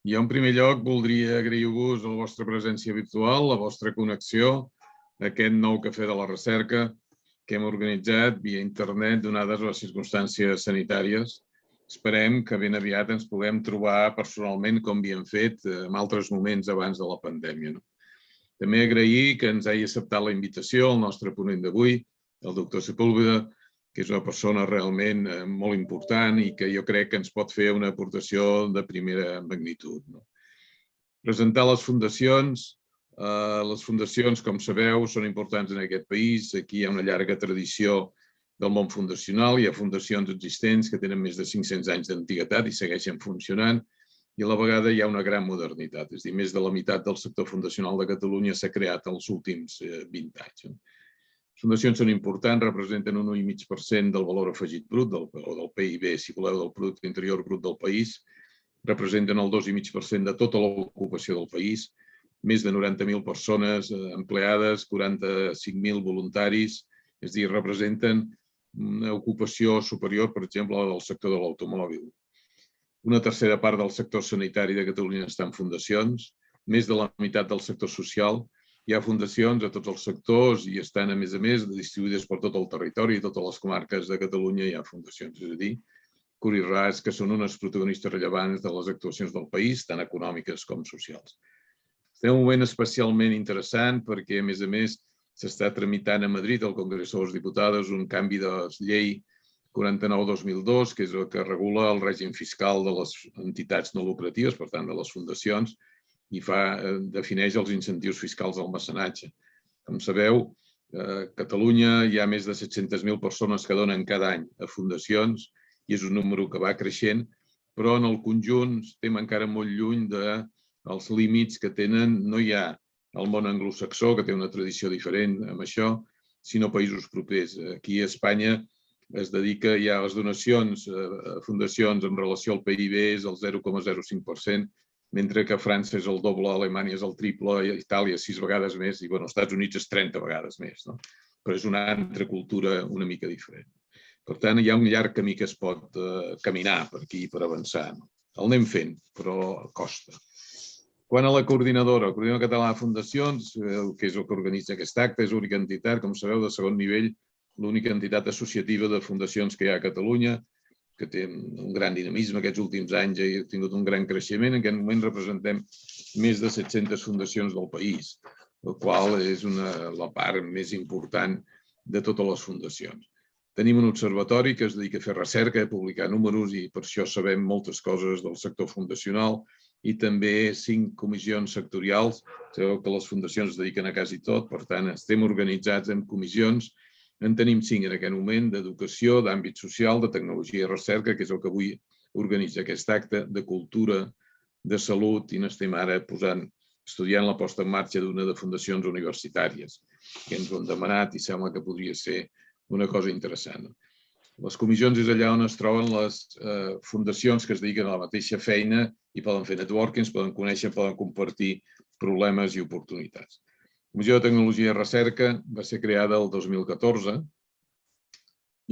Jo, en primer lloc, voldria agrair-vos la vostra presència virtual, la vostra connexió a aquest nou Cafè de la Recerca que hem organitzat via internet donades les circumstàncies sanitàries. Esperem que ben aviat ens puguem trobar personalment com havíem fet en altres moments abans de la pandèmia. També agrair que ens hagi acceptat la invitació al nostre ponent d'avui, el doctor Sepúlveda, que és una persona realment molt important i que jo crec que ens pot fer una aportació de primera magnitud. Presentar les fundacions. Les fundacions, com sabeu, són importants en aquest país. Aquí hi ha una llarga tradició del món fundacional. Hi ha fundacions existents que tenen més de 500 anys d'antiguitat i segueixen funcionant. I a la vegada hi ha una gran modernitat. És a dir, més de la meitat del sector fundacional de Catalunya s'ha creat els últims 20 anys. Les fundacions són importants, representen un 1,5% del valor afegit brut, o del PIB, si voleu, del producte interior brut del país. Representen el 2,5% de tota l'ocupació del país, més de 90.000 persones empleades, 45.000 voluntaris, és a dir, representen una ocupació superior, per exemple, a la del sector de l'automòbil. Una tercera part del sector sanitari de Catalunya està en fundacions, més de la meitat del sector social. Hi ha fundacions a tots els sectors i estan, a més, distribuïdes per tot el territori i totes les comarques de Catalunya hi ha fundacions. És a dir, curt i ras, que són unes protagonistes rellevants de les actuacions del país, tant econòmiques com socials. Estem en un moment especialment interessant perquè, a més, s'està tramitant a Madrid, al Congreso de los Diputados, un canvi de llei 49/2002, que és el que regula el règim fiscal de les entitats no lucratives, per tant, de les fundacions, i defineix els incentius fiscals al mecenatge. Com sabeu, a Catalunya hi ha més de 700.000 persones que donen cada any a fundacions i és un número que va creixent, però en el conjunt estem encara molt lluny dels límits que tenen no ja el món anglosaxó, que té una tradició diferent amb això, sinó països propers. Aquí a Espanya es dedica ja a les donacions a fundacions en relació al PIB és el 0,05%, mentre que a França és el doble, a Alemanya és el triple, a Itàlia 6 vegades més i als Estats Units és 30 vegades més. Però és una altra cultura una mica diferent. Per tant, hi ha un llarg camí que es pot caminar per aquí per avançar. El anem fent, però costa. Quant a la coordinadora, el Coordinador Català de Fundacions, que és el que organitza aquest acte, és l'única entitat, com sabeu, de segon nivell, l'única entitat associativa de fundacions que hi ha a Catalunya, que té un gran dinamisme aquests últims anys i ha tingut un gran creixement. En aquest moment representem més de 700 fundacions del país, el qual és la part més important de totes les fundacions. Tenim un observatori que es dedica a fer recerca, a publicar números i per això sabem moltes coses del sector fundacional i també 5 comissions sectorials. Sabeu que les fundacions es dediquen a quasi tot, per tant, estem organitzats en comissions. En tenim 5 en aquest moment, d'educació, d'àmbit social, de tecnologia i recerca, que és el que avui organitza aquest acte, de cultura, de salut, i n'estem ara estudiant la posta en marxa d'una de fundacions universitàries, que ens ho han demanat i sembla que podria ser una cosa interessant. Les comissions és allà on es troben les fundacions que es dediquen a la mateixa feina i poden fer networking, poden conèixer, poden compartir problemes i oportunitats. La Comissió de Tecnologia i Recerca va ser creada el 2014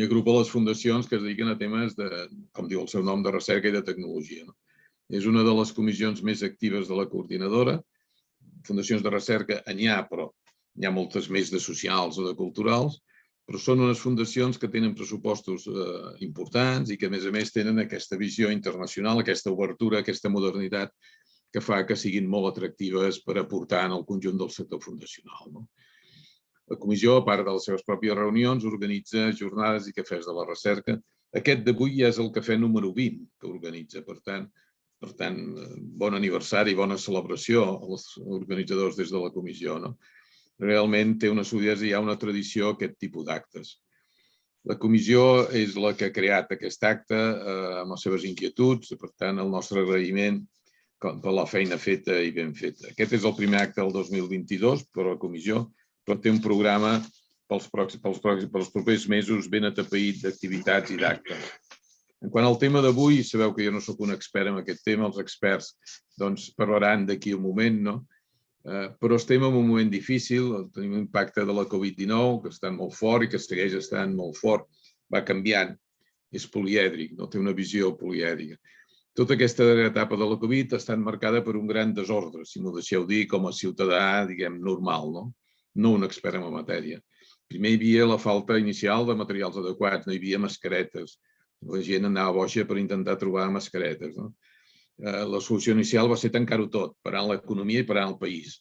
i agrupa les fundacions que es dediquen a temes de, com diu el seu nom, de recerca i de tecnologia. És una de les comissions més actives de la coordinadora. Fundacions de recerca n'hi ha, però n'hi ha moltes més de socials o de culturals, però són unes fundacions que tenen pressupostos importants i que, a més, tenen aquesta visió internacional, aquesta obertura, aquesta modernitat que fa que siguin molt atractives per aportar en el conjunt del sector fundacional. La comissió, a part de les seves pròpies reunions, organitza jornades i cafès de la recerca. Aquest d'avui ja és el cafè número 20 que organitza. Per tant, bon aniversari, bona celebració als organitzadors des de la comissió. Realment té una solidesa i hi ha una tradició aquest tipus d'actes. La comissió és la que ha creat aquest acte amb les seves inquietuds. Per tant, el nostre agraïment per la feina feta i ben feta. Aquest és el primer acte del 2022 per a la comissió, però té un programa pels propers mesos ben atapeït d'activitats i d'actes. Quant al tema d'avui, sabeu que jo no soc un expert en aquest tema, els experts parlaran d'aquí un moment, però estem en un moment difícil, tenim l'impacte de la Covid-19, que està molt fort i que segueix estant molt fort, va canviant, és polièdric, té una visió polièdrica. Tota aquesta darrera etapa de la Covid ha estat marcada per un gran desordre, si m'ho deixeu dir, com a ciutadà, diguem, normal, no un expert en la matèria. Primer hi havia la falta inicial de materials adequats, no hi havia mascaretes. La gent anava boja per intentar trobar mascaretes. La solució inicial va ser tancar-ho tot, parant l'economia i parant el país.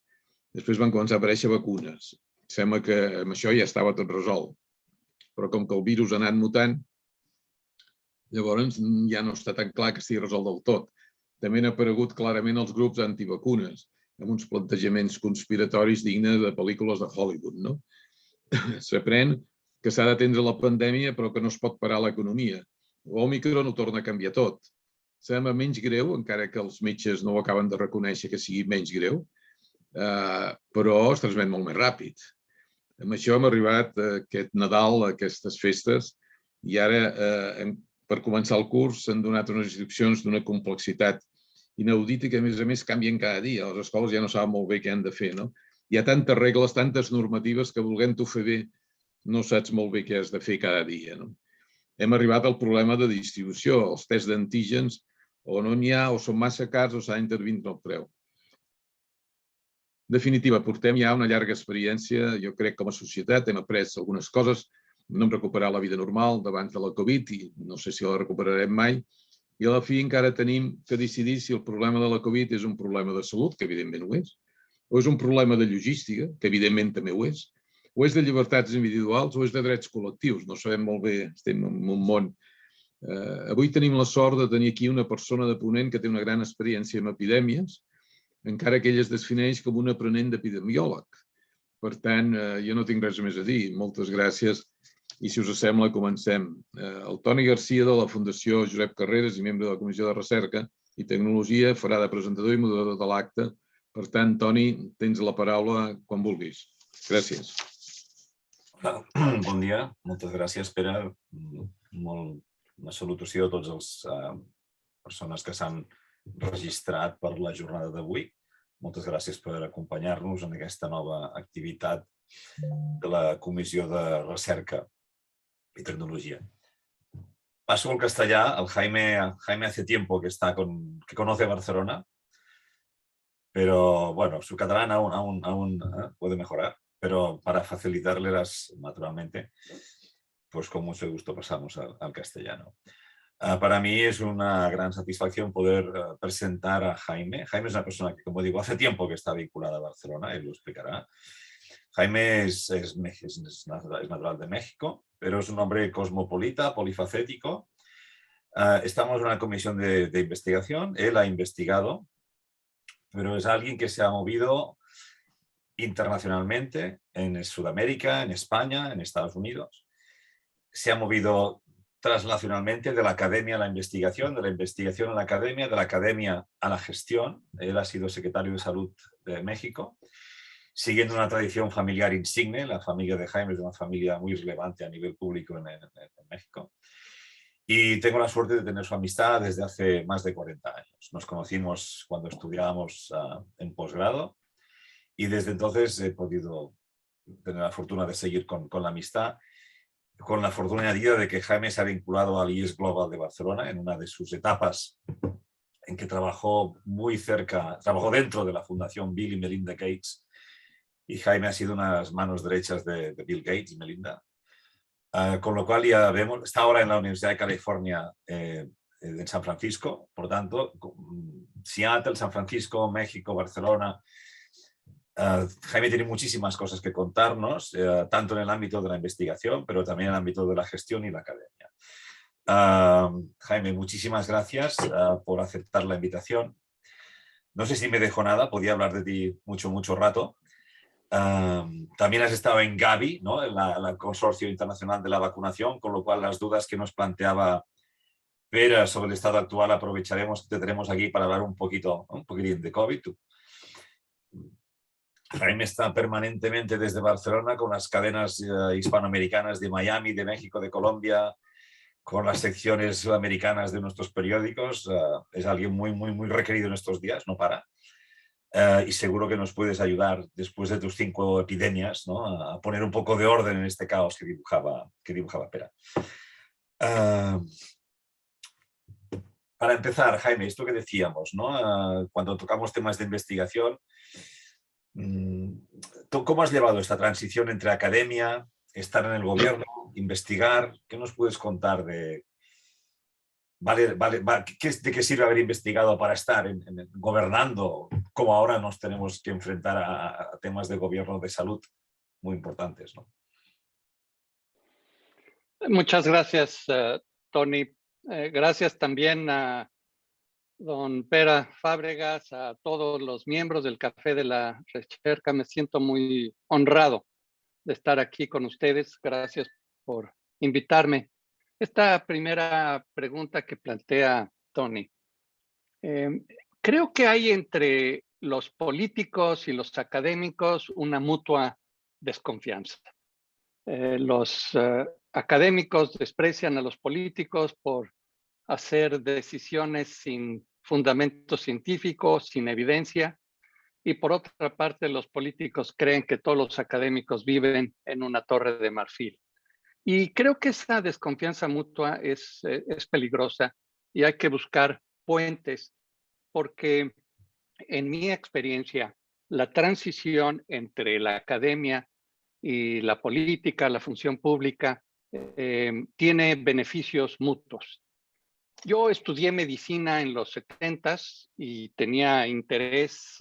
Després van començar a aparèixer vacunes. Sembla que amb això ja estava tot resolt. Però com que el virus ha anat mutant, llavors ja no està tan clar que estigui resolt del tot. També han aparegut clarament els grups antivacunes, amb uns plantejaments conspiratoris dignes de pel·lícules de Hollywood, no? S'aprèn que s'ha d'atendre la pandèmia però que no es pot parar l'economia. L'Òmicron ho torna a canviar tot. Sembla menys greu, encara que els metges no ho acaben de reconèixer que sigui menys greu, però es transmet molt més ràpid. Amb això hem arribat a aquest Nadal, a aquestes festes, i ara, per començar el curs, s'han donat unes instruccions d'una complexitat inaudita que, a més, canvien cada dia. Les escoles ja no saben molt bé què han de fer, no? Hi ha tantes regles, tantes normatives, que volent-ho fer bé no saps molt bé què has de fer cada dia. Hem arribat al problema de distribució. Els tests d'antígens o no n'hi ha, o són massa cars, o s'ha d'intervindre el preu. En definitiva, portem ja una llarga experiència. Jo crec que com a societat hem après algunes coses. No hem recuperat la vida normal d'abans de la Covid i no sé si la recuperarem mai. I a la fi encara tenim que decidir si el problema de la Covid és un problema de salut, que evidentment ho és, o és un problema de logística, que evidentment també ho és, o és de llibertats individuals o és de drets col·lectius. No sabem molt bé, estem en un món. Avui tenim la sort de tenir aquí una persona de Ponent que té una gran experiència en epidèmies, encara que ell es defineix com un aprenent d'epidemiòleg. Per tant, jo no tinc res més a dir. Moltes gràcies i, si us sembla, comencem. El Toni Garcia, de la Fundació Josep Carreras i membre de la Comissió de Recerca i Tecnologia, farà de presentador i moderador de l'acte. Per tant, Toni, tens la paraula quan vulguis. Gràcies. Bon dia. Moltes gràcies, Pere. Una salutació a totes les persones que s'han registrat per la jornada d'avui. Moltes gràcies per acompanyar-nos en aquesta nova activitat de la Comissió de Recerca y Tecnología. Paso al castellà. El Jaime hace tiempo que conoce Barcelona, pero bueno, su catalán aún puede mejorar, pero para facilitarles naturalmente, pues con mucho gusto pasamos al castellano. Para mí es una gran satisfacción poder presentar a Jaime. Jaime es una persona que, como digo, hace tiempo que está vinculada a Barcelona, él lo explicará. Jaime es natural de México, pero es un hombre cosmopolita, polifacético. Estamos en una comisión de investigación, él ha investigado, pero es alguien que se ha movido internacionalmente en Sudamérica, en España, en Estados Unidos. Se ha movido transnacionalmente de la academia a la investigación, de la investigación a la academia a la gestión. Él ha sido secretario de Salud de México, siguiendo una tradición familiar insigne. La familia de Jaime es una familia muy relevante a nivel público en México. Y tengo la suerte de tener su amistad desde hace más de 40 años. Nos conocimos cuando estudiábamos en posgrado y desde entonces he podido tener la fortuna de seguir con la amistad, con la fortuna añadida de que Jaime se ha vinculado al IES Global de Barcelona en una de sus etapas en que trabajó muy cerca, trabajó dentro de la Fundación Bill y Melinda Gates, y Jaime ha sido unas manos derechas de Bill Gates y Melinda. Con lo cual ya vemos, está ahora en la Universidad de California en San Francisco, por tanto, Seattle, San Francisco, México, Barcelona. Jaime tiene muchísimas cosas que contarnos, tanto en el ámbito de la investigación, pero también en el ámbito de la gestión y la academia. Jaime, muchísimas gracias por aceptar la invitación. No sé si me dejo nada, podía hablar de ti mucho rato. También has estado en Gavi, ¿no? En el Consorcio Internacional de la Vacunación, con lo cual las dudas que nos planteaba Pere sobre el estado actual aprovecharemos que te tenemos aquí para hablar un poquitín de COVID. Jaime está permanentemente desde Barcelona con las cadenas hispanoamericanas de Miami, de México, de Colombia, con las secciones sudamericanas de nuestros periódicos. Es alguien muy requerido en estos días, no para. Y seguro que nos puedes ayudar después de tus 5 epidemias, ¿no? A poner un poco de orden en este caos que dibujaba Pere. para empezar, Jaime, esto que decíamos, ¿no? Cuando tocamos temas de investigación, ¿tú cómo has llevado esta transición entre academia, estar en el gobierno, investigar? ¿Qué nos puedes contar de... ¿De qué sirve haber investigado para estar gobernando, como ahora nos tenemos que enfrentar a temas de gobierno de salud muy importantes, ¿no? Muchas gracias, Tony. Gracias también a don Pera Fábregas, a todos los miembros del Café de la Recerca. Me siento muy honrado de estar aquí con ustedes. Gracias por invitarme. Esta primera pregunta que plantea Tony, creo que hay entre los políticos y los académicos una mutua desconfianza. Los académicos desprecian a los políticos por hacer decisiones sin fundamento científico, sin evidencia, y por otra parte los políticos creen que todos los académicos viven en una torre de marfil. Y creo que esa desconfianza mutua es peligrosa y hay que buscar puentes, porque en mi experiencia, la transición entre la academia y la política, la función pública, tiene beneficios mutuos. Yo estudié medicina en los 70s y tenía interés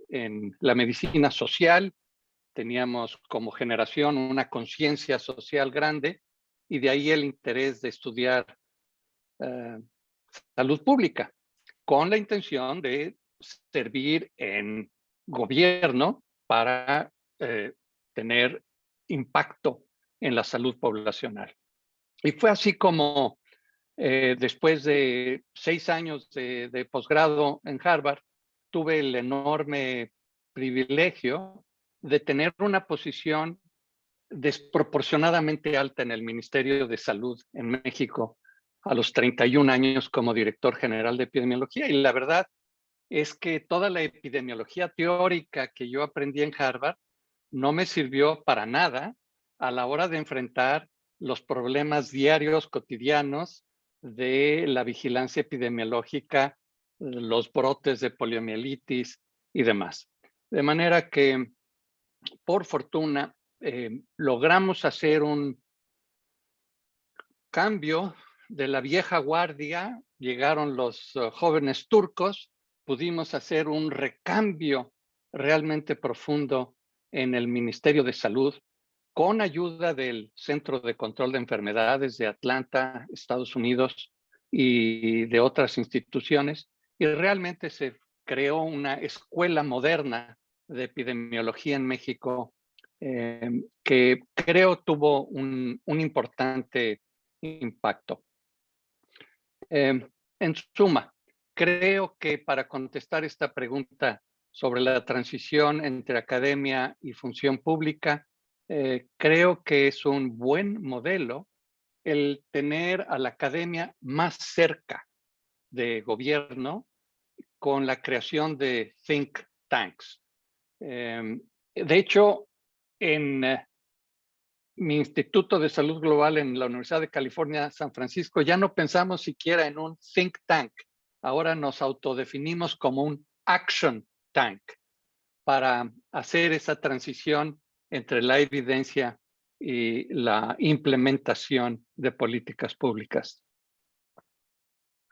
en la medicina social. Teníamos como generación una conciencia social grande y de ahí el interés de estudiar salud pública con la intención de servir en gobierno para tener impacto en la salud poblacional. Y fue así como después de 6 años de posgrado en Harvard, tuve el enorme privilegio de tener una posición desproporcionadamente alta en el Ministerio de Salud en México a los 31 años como director general de epidemiología. Y la verdad es que toda la epidemiología teórica que yo aprendí en Harvard no me sirvió para nada a la hora de enfrentar los problemas diarios, cotidianos de la vigilancia epidemiológica, los brotes de poliomielitis y demás. De manera que, por fortuna, logramos hacer un cambio de la vieja guardia. Llegaron los jóvenes turcos, pudimos hacer un recambio realmente profundo en el Ministerio de Salud con ayuda del Centro de Control de Enfermedades de Atlanta, Estados Unidos, y de otras instituciones, y realmente se creó una escuela moderna de epidemiología en México que creo tuvo un importante impacto. En suma, creo que para contestar esta pregunta sobre la transición entre academia y función pública, creo que es un buen modelo el tener a la academia más cerca de gobierno con la creación de think tanks. De hecho, en mi Instituto de Salud Global en la Universidad de California, San Francisco, ya no pensamos siquiera en un think tank. Ahora nos autodefinimos como un action tank para hacer esa transición entre la evidencia y la implementación de políticas públicas.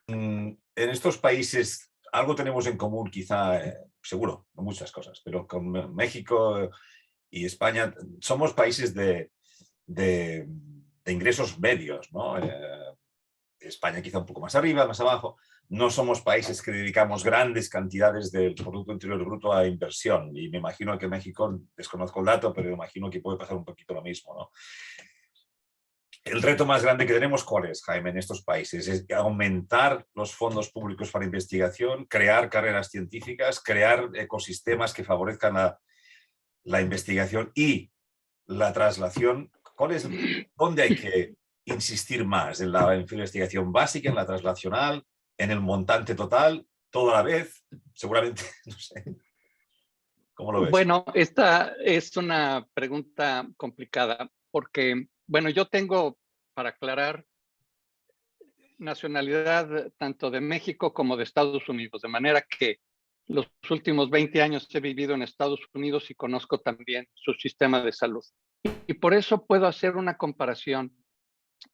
En estos países algo tenemos en común, quizá, seguro, no muchas cosas, pero con México y España somos países de ingresos medios, ¿no? España quizá un poco más arriba, más abajo. No somos países que dedicamos grandes cantidades del Producto Interior Bruto a inversión, y me imagino que México, desconozco el dato, pero me imagino que puede pasar un poquito lo mismo, ¿no? El reto más grande que tenemos, ¿cuál es, Jaime, en estos países? Es aumentar los fondos públicos para investigación, crear carreras científicas, crear ecosistemas que favorezcan la investigación y la traslación. ¿Dónde hay que insistir más? ¿En la investigación básica, en la traslacional, en el montante total, todo a la vez? Seguramente, no sé. ¿Cómo lo ves? Bueno, esta es una pregunta complicada porque, bueno, yo tengo, para aclarar, nacionalidad tanto de México como de Estados Unidos, de manera que los últimos 20 años he vivido en Estados Unidos y conozco también su sistema de salud. Y por eso puedo hacer una comparación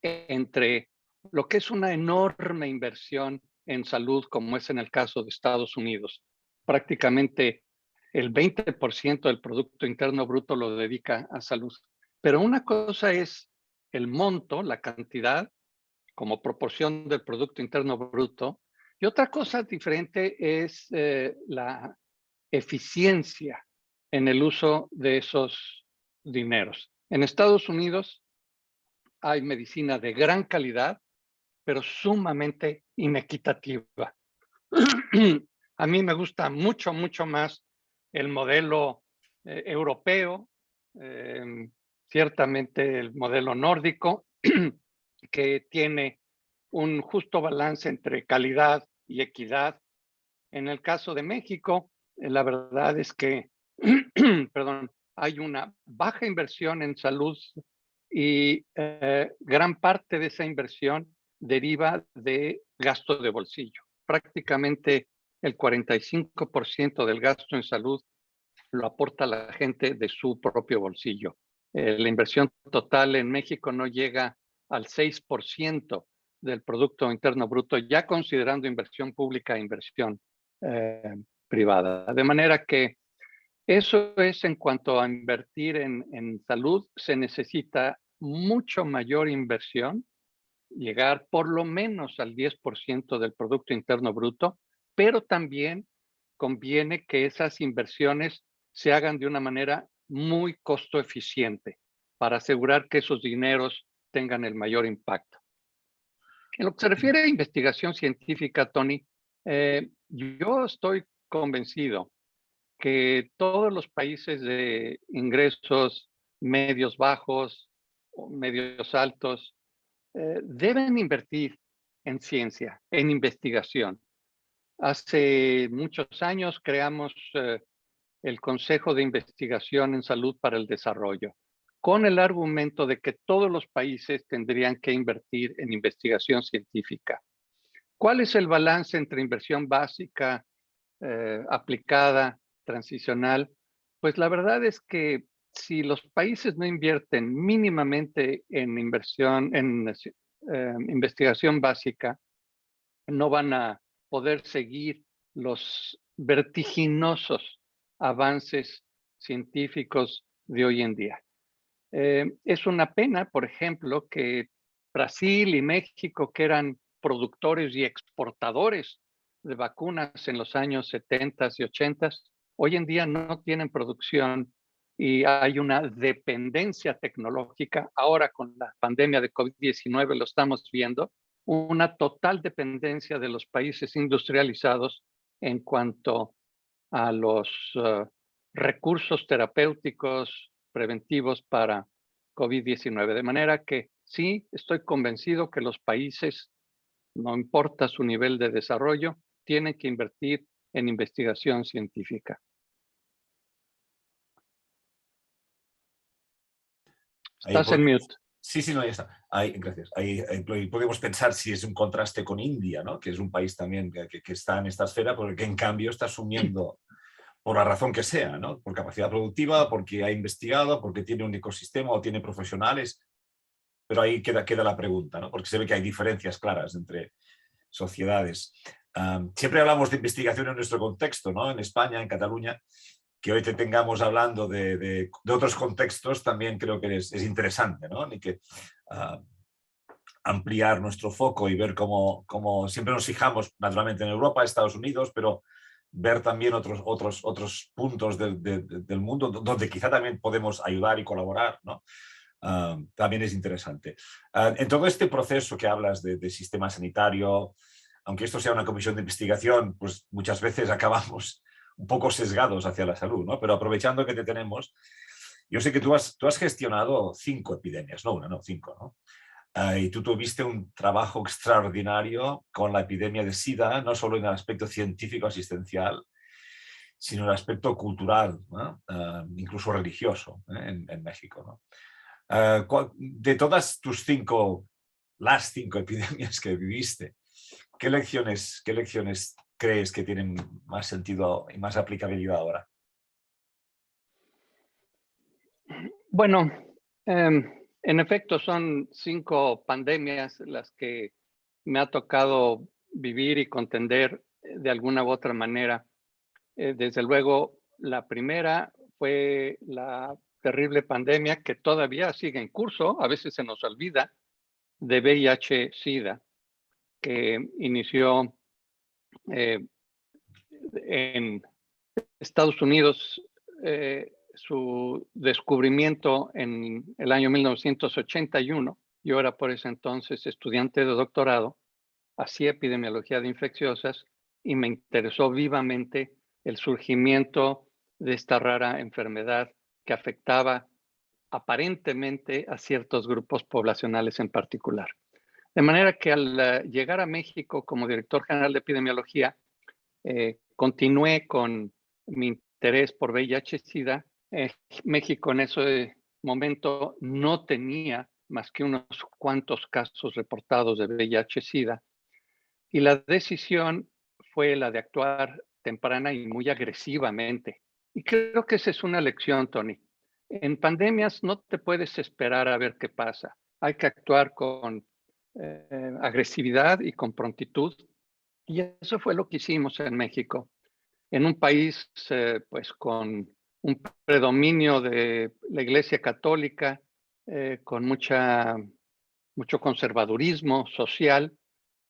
entre lo que es una enorme inversión en salud, como es en el caso de Estados Unidos. Prácticamente el 20% del Producto Interno Bruto lo dedica a salud. Pero una cosa es el monto, la cantidad, como proporción del Producto Interno Bruto, y otra cosa diferente es la eficiencia en el uso de esos dineros. En Estados Unidos hay medicina de gran calidad, pero sumamente inequitativa. A mí me gusta mucho, mucho más el modelo europeo, ciertamente el modelo nórdico, que tiene un justo balance entre calidad y equidad. En el caso de México, la verdad es que, perdón, hay una baja inversión en salud y gran parte de esa inversión deriva de gasto de bolsillo. Prácticamente el 45% del gasto en salud lo aporta la gente de su propio bolsillo. La inversión total en México no llega al 6% del Producto Interno Bruto, ya considerando inversión pública e inversión privada. De manera que eso es en cuanto a invertir en salud, se necesita mucho mayor inversión, llegar por lo menos al 10% del Producto Interno Bruto, pero también conviene que esas inversiones se hagan de una manera muy costo eficiente para asegurar que esos dineros tengan el mayor impacto. En lo que se refiere a investigación científica, Tony, yo estoy convencido que todos los países de ingresos medios bajos o medios altos deben invertir en ciencia, en investigación. Hace muchos años creamos el Consejo de Investigación en Salud para el Desarrollo, con el argumento de que todos los países tendrían que invertir en investigación científica. ¿Cuál es el balance entre inversión básica, aplicada, transicional? Pues la verdad es que si los países no invierten mínimamente en inversión, en investigación básica, no van a poder seguir los vertiginosos avances científicos de hoy en día. Es una pena, por ejemplo, que Brasil y México, que eran productores y exportadores de vacunas en los años 70 y 80, hoy en día no tienen producción y hay una dependencia tecnológica. Ahora con la pandemia de COVID-19 lo estamos viendo, una total dependencia de los países industrializados en cuanto a los recursos terapéuticos preventivos para COVID-19. De manera que sí, estoy convencido que los países, no importa su nivel de desarrollo, tienen que invertir en investigación científica. Estás en mute. Sí, sí, no, ya está. Ahí, gracias. Ahí podemos pensar si es un contraste con India, ¿no? Que es un país también que está en esta esfera, porque en cambio está asumiendo, por la razón que sea, ¿no? Por capacidad productiva, porque ha investigado, porque tiene un ecosistema o tiene profesionales. Pero ahí queda la pregunta, ¿no? Porque se ve que hay diferencias claras entre sociedades. Siempre hablamos de investigación en nuestro contexto, ¿no? En España, en Cataluña. Que hoy te tengamos hablando de otros contextos también creo que es interesante, ¿no? Y que ampliar nuestro foco y ver cómo siempre nos fijamos naturalmente en Europa, Estados Unidos, pero ver también otros puntos del mundo donde quizá también podemos ayudar y colaborar, ¿no? También es interesante. En todo este proceso que hablas de sistema sanitario, aunque esto sea una comisión de investigación, pues muchas veces acabamos un poco sesgados hacia la salud, ¿no? Pero aprovechando que te tenemos, yo sé que tú has gestionado 5 epidemias, no una, no, 5, ¿no? Y tú tuviste un trabajo extraordinario con la epidemia de SIDA, no solo en el aspecto científico-asistencial, sino en el aspecto cultural, ¿no? Incluso religioso, en México, ¿no? De todas tus 5 las 5 epidemias que viviste, ¿qué lecciones crees que tienen más sentido y más aplicabilidad ahora? Bueno, en efecto son 5 pandemias las que me ha tocado vivir y contender de alguna u otra manera. Desde luego, la primera fue la terrible pandemia que todavía sigue en curso, a veces se nos olvida, de VIH-Sida, que inició en Estados Unidos. Su descubrimiento en el año 1981. Yo era por ese entonces estudiante de doctorado, hacía epidemiología de infecciosas y me interesó vivamente el surgimiento de esta rara enfermedad que afectaba aparentemente a ciertos grupos poblacionales en particular. De manera que al llegar a México como director general de epidemiología, continué con mi interés por VIH-Sida. México en ese momento no tenía más que unos cuantos casos reportados de VIH-Sida y la decisión fue la de actuar temprana y muy agresivamente. Y creo que esa es una lección, Tony. En pandemias no te puedes esperar a ver qué pasa. Hay que actuar con agresividad y con prontitud. Y eso fue lo que hicimos en México. En un país pues con un predominio de la Iglesia Católica, con mucho conservadurismo social,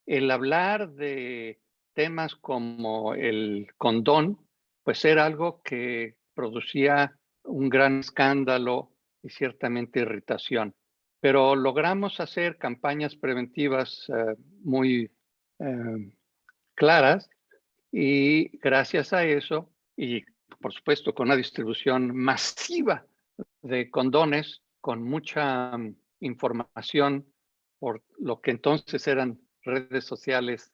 el hablar de temas como el condón, pues era algo que producía un gran escándalo y ciertamente irritación. Pero logramos hacer campañas preventivas muy claras y gracias a eso, y por supuesto con una distribución masiva de condones, con mucha información por lo que entonces eran redes sociales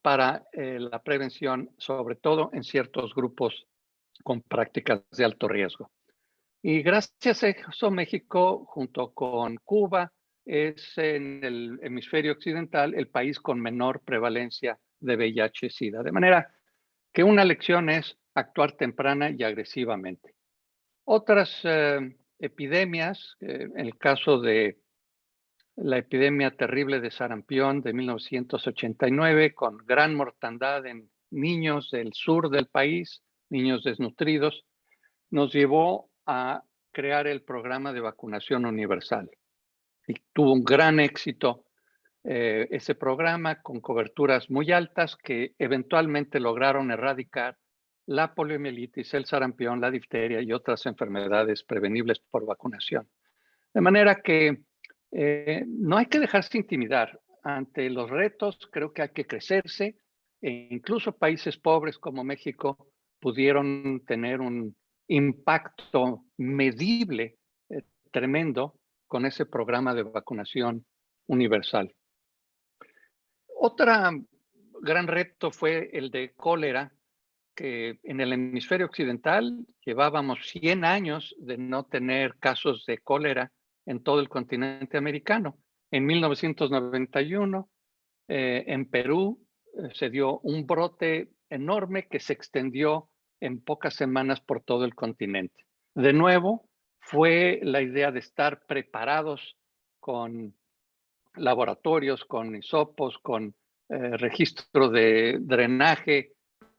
para la prevención, sobre todo en ciertos grupos con prácticas de alto riesgo. Y gracias a eso México, junto con Cuba, es en el hemisferio occidental el país con menor prevalencia de VIH-Sida. De manera que una lección es actuar temprana y agresivamente. Otras epidemias, en el caso de la epidemia terrible de sarampión de 1989, con gran mortandad en niños del sur del país, niños desnutridos, nos llevó a crear el programa de vacunación universal. Y tuvo un gran éxito ese programa con coberturas muy altas que eventualmente lograron erradicar la poliomielitis, el sarampión, la difteria y otras enfermedades prevenibles por vacunación. De manera que no hay que dejarse intimidar ante los retos. Creo que hay que crecerse e incluso países pobres como México pudieron tener un impacto medible tremendo con ese programa de vacunación universal. Otro gran reto fue el de cólera, que en el hemisferio occidental llevábamos 100 años de no tener casos de cólera en todo el continente americano. En 1991, en Perú, se dio un brote enorme que se extendió en pocas semanas por todo el continente. De nuevo, fue la idea de estar preparados con laboratorios, con hisopos, con registro de drenaje,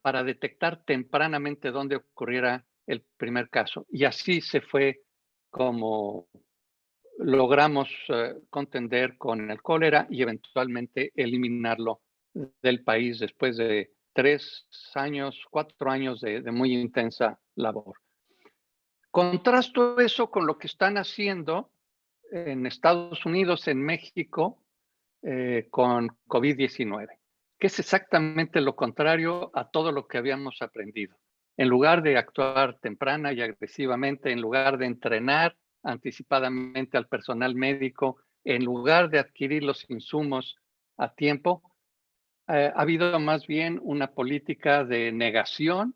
para detectar tempranamente dónde ocurriera el primer caso. Y así se fue como logramos contender con el cólera y eventualmente eliminarlo del país después de 3 años, 4 años de muy intensa labor. Contrasto eso con lo que están haciendo en Estados Unidos, en México, con COVID-19, que es exactamente lo contrario a todo lo que habíamos aprendido. En lugar de actuar temprana y agresivamente, en lugar de entrenar anticipadamente al personal médico, en lugar de adquirir los insumos a tiempo, ha habido más bien una política de negación,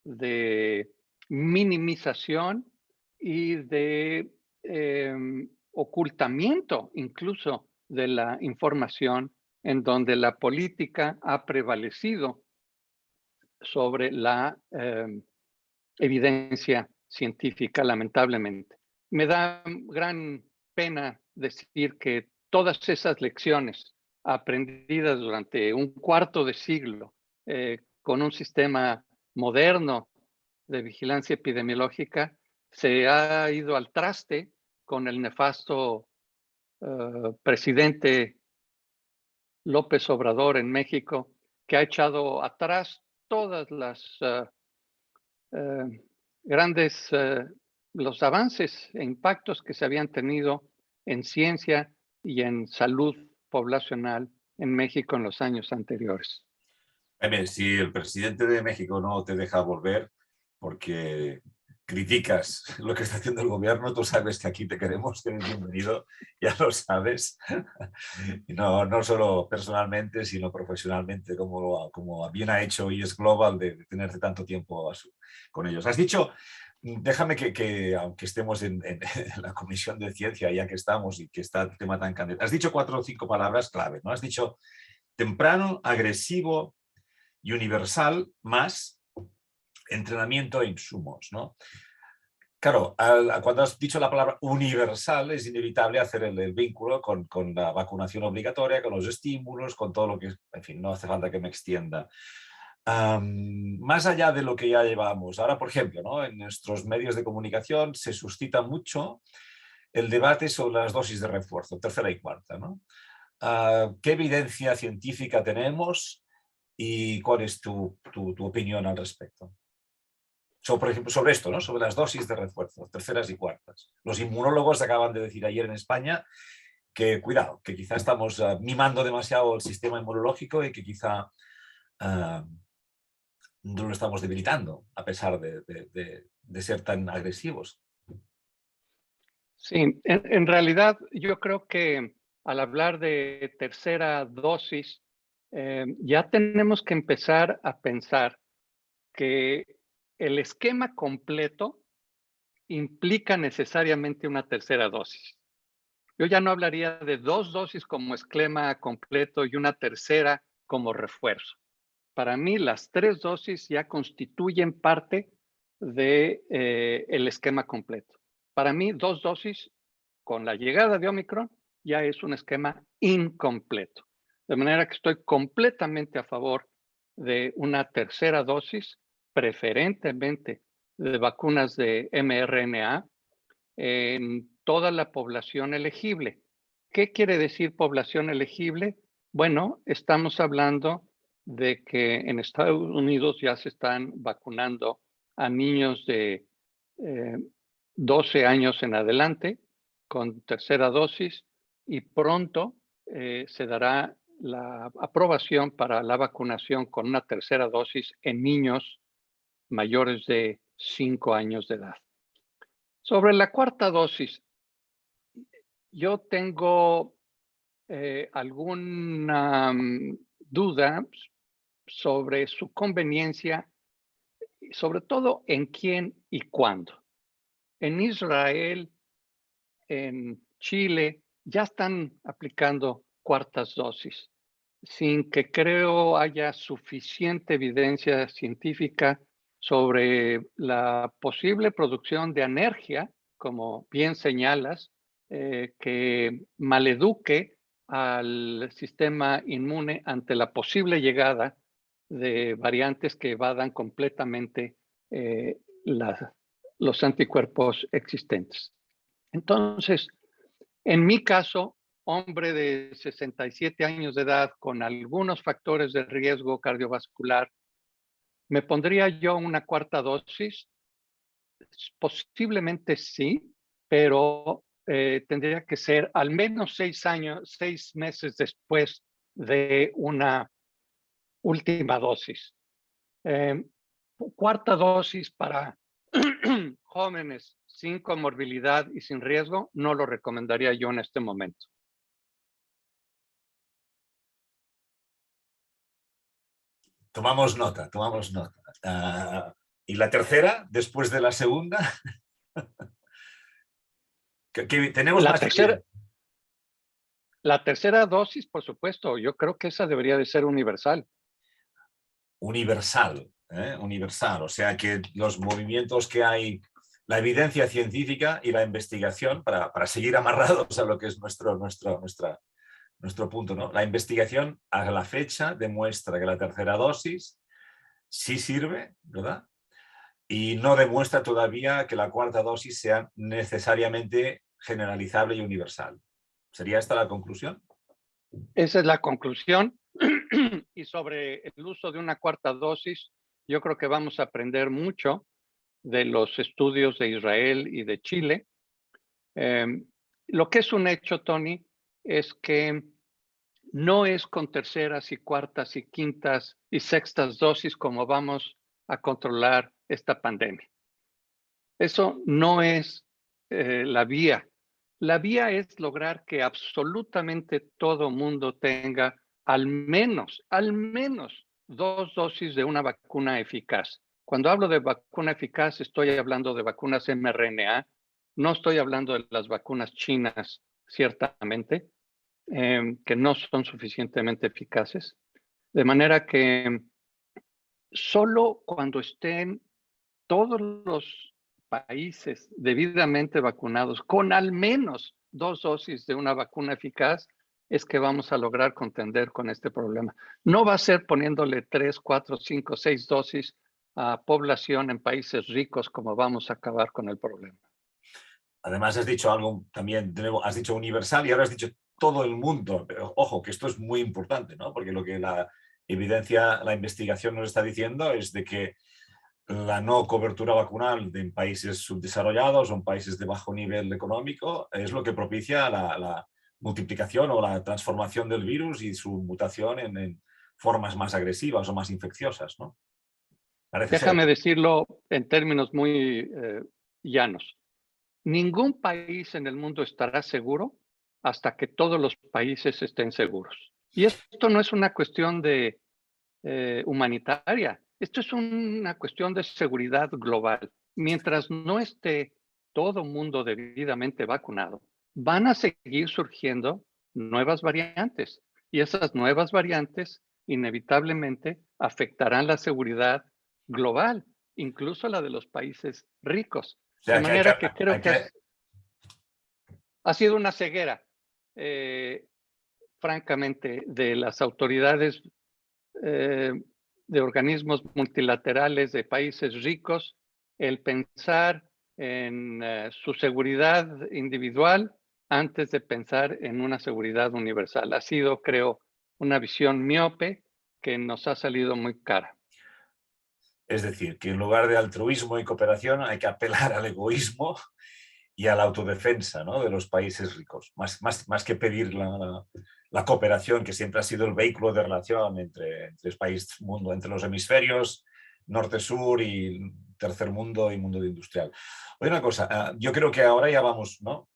de minimización y de ocultamiento incluso de la información en donde la política ha prevalecido sobre la evidencia científica, lamentablemente. Me da gran pena decir que todas esas lecciones aprendidas durante un cuarto de siglo con un sistema moderno de vigilancia epidemiológica se ha ido al traste con el nefasto presidente López Obrador en México, que ha echado atrás todas las grandes los avances e impactos que se habían tenido en ciencia y en salud poblacional en México en los años anteriores. Jaime, si el presidente de México no te deja volver porque criticas lo que está haciendo el gobierno, tú sabes que aquí te queremos, que eres bienvenido, ya lo sabes. No solo personalmente, sino profesionalmente, como bien ha hecho IES Global de tenerte tanto tiempo con ellos. Has dicho, déjame que aunque estemos en la Comisión de Ciencia, ya que estamos y que está el tema tan candente, has dicho 4 o 5 palabras clave, ¿no? Has dicho temprano, agresivo y universal, más entrenamiento e insumos, ¿no? Claro, cuando has dicho la palabra universal es inevitable hacer el vínculo con la vacunación obligatoria, con los estímulos, con todo lo que... En fin, no hace falta que me extienda. Más allá de lo que ya llevamos, ahora, por ejemplo, ¿no? En nuestros medios de comunicación se suscita mucho el debate sobre las dosis de refuerzo, tercera y cuarta, ¿no? ¿Qué evidencia científica tenemos y cuál es tu opinión al respecto? Por ejemplo, sobre esto, ¿no? Sobre las dosis de refuerzo, terceras y cuartas. Los inmunólogos acaban de decir ayer en España que, cuidado, que quizá estamos mimando demasiado el sistema inmunológico y que quizá no lo estamos debilitando, a pesar de ser tan agresivos. Sí, en realidad yo creo que al hablar de tercera dosis, ya tenemos que empezar a pensar que el esquema completo implica necesariamente una tercera dosis. Yo ya no hablaría de 2 dosis como esquema completo y una tercera como refuerzo. Para mí, las 3 dosis ya constituyen parte de, el esquema completo. Para mí, 2 dosis con la llegada de Omicron ya es un esquema incompleto. De manera que estoy completamente a favor de una tercera dosis, preferentemente de vacunas de mRNA, en toda la población elegible. ¿Qué quiere decir población elegible? Bueno, estamos hablando de que en Estados Unidos ya se están vacunando a niños de 12 años en adelante con tercera dosis y pronto se dará la aprobación para la vacunación con una tercera dosis en niños mayores de 5 años de edad. Sobre la cuarta dosis, yo tengo alguna duda sobre su conveniencia, sobre todo en quién y cuándo. En Israel, en Chile, ya están aplicando cuartas dosis, sin que creo haya suficiente evidencia científica sobre la posible producción de anergia, como bien señalas, que maleduque al sistema inmune ante la posible llegada de variantes que evadan completamente los anticuerpos existentes. Entonces, en mi caso, hombre de 67 años de edad con algunos factores de riesgo cardiovascular, ¿me pondría yo una cuarta dosis? Posiblemente sí, pero tendría que ser al menos 6 meses después de una última dosis. Cuarta dosis para jóvenes sin comorbilidad y sin riesgo, no lo recomendaría yo en este momento. Tomamos nota, tomamos nota. ¿Y la tercera, después de la segunda? que tenemos La más tercera, La tercera dosis, por supuesto, yo creo que esa debería de ser universal. Universal, universal. O sea que los movimientos que hay, la evidencia científica y la investigación, para seguir amarrados a lo que es nuestro punto, ¿no? La investigación a la fecha demuestra que la tercera dosis sí sirve, ¿verdad? Y no demuestra todavía que la cuarta dosis sea necesariamente generalizable y universal. ¿Sería esta la conclusión? Esa es la conclusión. Y sobre el uso de una cuarta dosis, yo creo que vamos a aprender mucho de los estudios de Israel y de Chile. Lo que es un hecho, Tony, es que no es con terceras y cuartas y quintas y sextas dosis como vamos a controlar esta pandemia. Eso no es la vía. La vía es lograr que absolutamente todo mundo tenga al menos 2 dosis de una vacuna eficaz. Cuando hablo de vacuna eficaz, estoy hablando de vacunas mRNA, no estoy hablando de las vacunas chinas, ciertamente, que no son suficientemente eficaces. De manera que solo cuando estén todos los países debidamente vacunados con al menos 2 dosis de una vacuna eficaz, es que vamos a lograr contender con este problema. No va a ser poniéndole 3, 4, 5, 6 dosis a población en países ricos como vamos a acabar con el problema. Además has dicho algo también, de nuevo, has dicho universal y ahora has dicho todo el mundo. Pero ojo, que esto es muy importante, ¿no? Porque lo que la evidencia, la investigación nos está diciendo es de que la no cobertura vacunal en países subdesarrollados o en países de bajo nivel económico es lo que propicia la multiplicación o la transformación del virus y su mutación en formas más agresivas o más infecciosas, ¿no? Parece ser. Déjame decirlo en términos muy llanos. Ningún país en el mundo estará seguro hasta que todos los países estén seguros. Y esto no es una cuestión de humanitaria, esto es una cuestión de seguridad global. Mientras no esté todo mundo debidamente vacunado, van a seguir surgiendo nuevas variantes y esas nuevas variantes inevitablemente afectarán la seguridad global, incluso la de los países ricos. O sea, De manera que creo que ha sido una ceguera, francamente, de las autoridades de organismos multilaterales de países ricos, el pensar en su seguridad individual antes de pensar en una seguridad universal. Ha sido, creo, una visión miope que nos ha salido muy cara. Es decir, que en lugar de altruismo y cooperación hay que apelar al egoísmo y a la autodefensa, ¿no?, de los países ricos, más que pedir la cooperación, que siempre ha sido el vehículo de relación entre los países del mundo, entre los hemisferios norte-sur y tercer mundo y mundo industrial. Oye, una cosa, yo creo que ahora ya vamos, ¿no?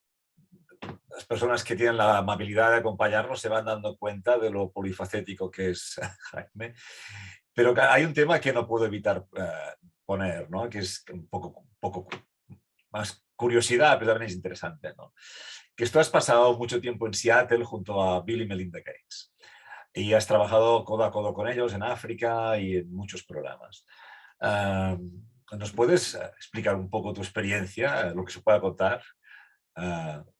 Las personas que tienen la amabilidad de acompañarnos se van dando cuenta de lo polifacético que es Jaime. Pero hay un tema que no puedo evitar poner, ¿no?, que es un poco más curiosidad, pero también es interesante, ¿no? Que tú has pasado mucho tiempo en Seattle junto a Bill y Melinda Gates y has trabajado codo a codo con ellos en África y en muchos programas. ¿Nos puedes explicar un poco tu experiencia, lo que se pueda contar,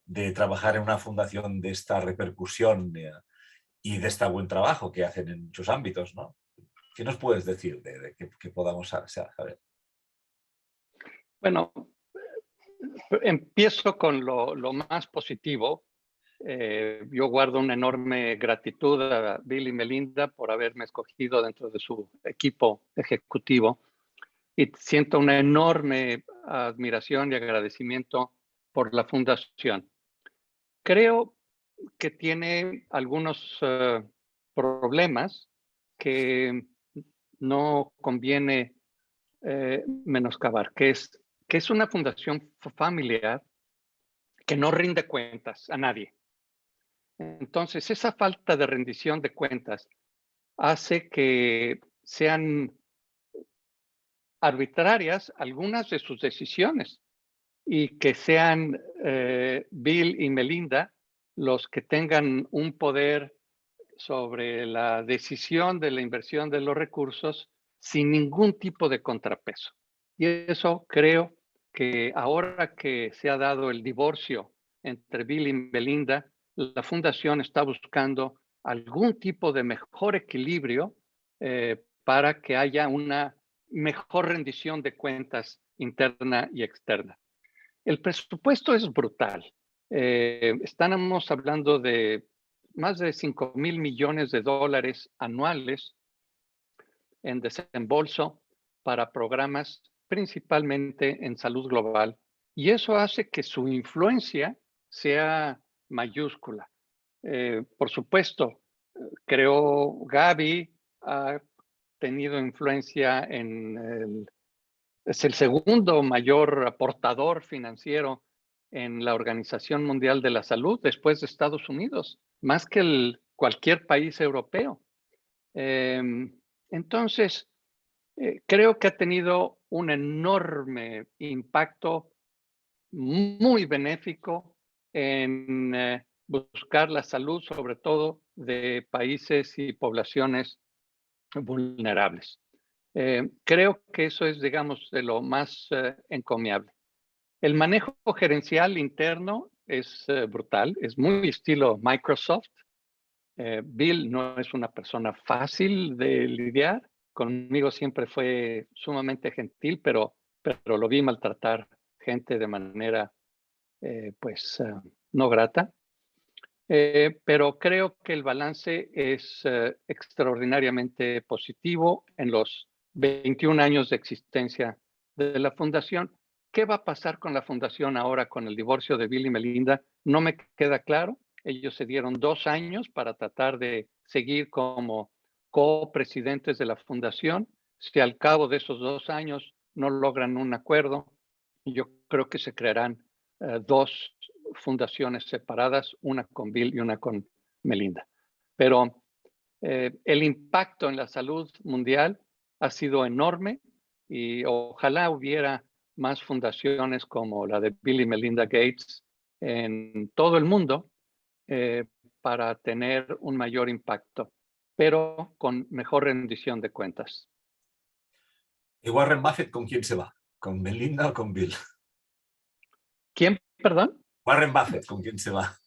de trabajar en una fundación de esta repercusión y de este buen trabajo que hacen en muchos ámbitos, ¿no? ¿Qué nos puedes decir de que podamos saber? Bueno, empiezo con lo más positivo. Yo guardo una enorme gratitud a Bill y Melinda por haberme escogido dentro de su equipo ejecutivo y siento una enorme admiración y agradecimiento por la fundación. Creo que tiene algunos problemas que no conviene menoscabar, que es una fundación familiar que no rinde cuentas a nadie. Entonces, esa falta de rendición de cuentas hace que sean arbitrarias algunas de sus decisiones y que sean Bill y Melinda los que tengan un poder sobre la decisión de la inversión de los recursos sin ningún tipo de contrapeso. Y eso creo que ahora que se ha dado el divorcio entre Bill y Melinda, la fundación está buscando algún tipo de mejor equilibrio para que haya una mejor rendición de cuentas interna y externa. El presupuesto es brutal. Estamos hablando de más de 5,000 millones de dólares anuales en desembolso para programas principalmente en salud global. Y eso hace que su influencia sea mayúscula. Por supuesto, creo Gavi ha tenido influencia es el segundo mayor aportador financiero en la Organización Mundial de la Salud después de Estados Unidos, más que cualquier país europeo. Entonces, creo que ha tenido un enorme impacto muy benéfico en buscar la salud, sobre todo de países y poblaciones vulnerables. Creo que eso es, digamos, de lo más encomiable. El manejo gerencial interno es brutal, es muy estilo Microsoft. Bill no es una persona fácil de lidiar. Conmigo siempre fue sumamente gentil, pero lo vi maltratar gente de manera, no grata. Pero creo que el balance es extraordinariamente positivo en los 21 años de existencia de la fundación. ¿Qué va a pasar con la fundación ahora con el divorcio de Bill y Melinda? No me queda claro. Ellos se dieron 2 años para tratar de seguir como copresidentes de la fundación. Si al cabo de esos 2 años no logran un acuerdo, yo creo que se crearán 2 fundaciones separadas, una con Bill y una con Melinda. Pero el impacto en la salud mundial ha sido enorme y ojalá hubiera más fundaciones como la de Bill y Melinda Gates en todo el mundo para tener un mayor impacto, pero con mejor rendición de cuentas. ¿Y Warren Buffett con quién se va? ¿Con Melinda o con Bill? ¿Quién, perdón? Warren Buffett, ¿con quién se va?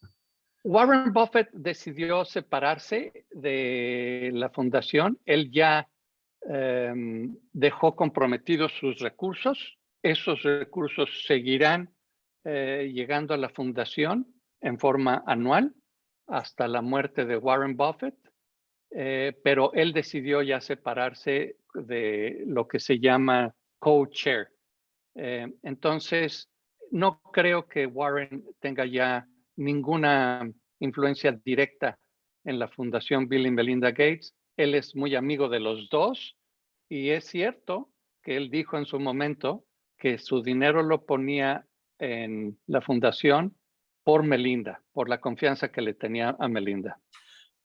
Warren Buffett decidió separarse de la fundación. Él ya dejó comprometidos sus recursos. Esos recursos seguirán llegando a la fundación en forma anual hasta la muerte de Warren Buffett. Pero él decidió ya separarse de lo que se llama co-chair. Entonces, no creo que Warren tenga ya ninguna influencia directa en la Fundación Bill y Melinda Gates. Él es muy amigo de los dos y es cierto que él dijo en su momento que su dinero lo ponía en la fundación por Melinda, por la confianza que le tenía a Melinda.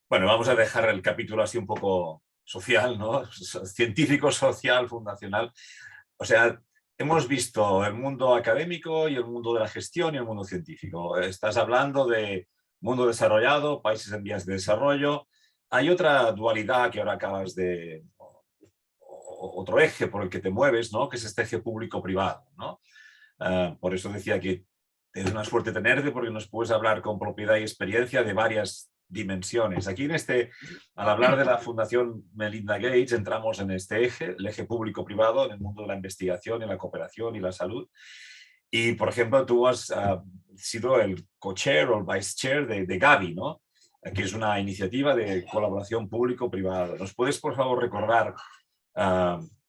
Bueno, vamos a dejar el capítulo así un poco social, ¿no? Científico, social, fundacional. O sea, hemos visto el mundo académico y el mundo de la gestión y el mundo científico. Estás hablando de mundo desarrollado, países en vías de desarrollo. Hay otra dualidad que ahora acabas de... otro eje por el que te mueves, ¿no? Que es este eje público-privado, ¿no? Por eso decía que es una suerte tenerte porque nos puedes hablar con propiedad y experiencia de varias dimensiones. Aquí al hablar de la Fundación Melinda Gates, entramos en este eje, el eje público-privado, en el mundo de la investigación, y la cooperación y la salud. Y, por ejemplo, tú has sido el co-chair o el vice-chair de Gavi, ¿no? Que es una iniciativa de colaboración público-privada. ¿Nos puedes, por favor, recordar